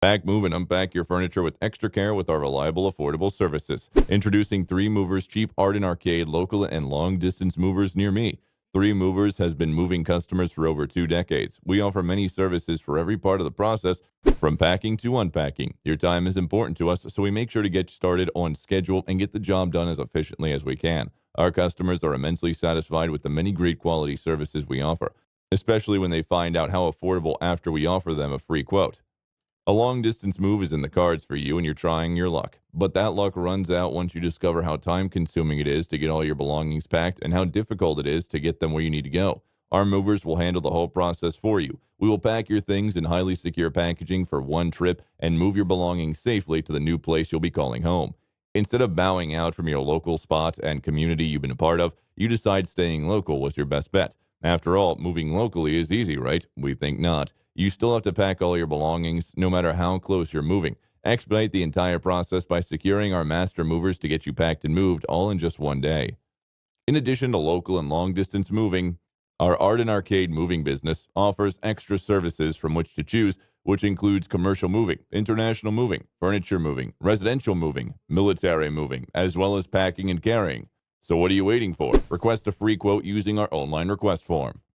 Pack, move, and unpack your furniture with extra care with our reliable, affordable services. Introducing 3 Movers cheap Arden Arcade local and long distance movers near me. 3 Movers has been moving customers for over 2 decades. We offer many services for every part of the process, from packing to unpacking. Your time is important to us, so we make sure to get started on schedule and get the job done as efficiently as we can. Our customers are immensely satisfied with the many great quality services we offer, especially when they find out how affordable after we offer them a free quote. A long distance move is in the cards for you and you're trying your luck. But that luck runs out once you discover how time consuming it is to get all your belongings packed and how difficult it is to get them where you need to go. Our movers will handle the whole process for you. We will pack your things in highly secure packaging for one trip and move your belongings safely to the new place you'll be calling home. Instead of bowing out from your local spot and community you've been a part of, you decide staying local was your best bet. After all, moving locally is easy, right? We think not. You still have to pack all your belongings, no matter how close you're moving. Expedite the entire process by securing our master movers to get you packed and moved all in just one day. In addition to local and long distance moving, our Arden Arcade moving business offers extra services from which to choose, which includes commercial moving, international moving, furniture moving, residential moving, military moving, as well as packing and carrying. So what are you waiting for? Request a free quote using our online request form.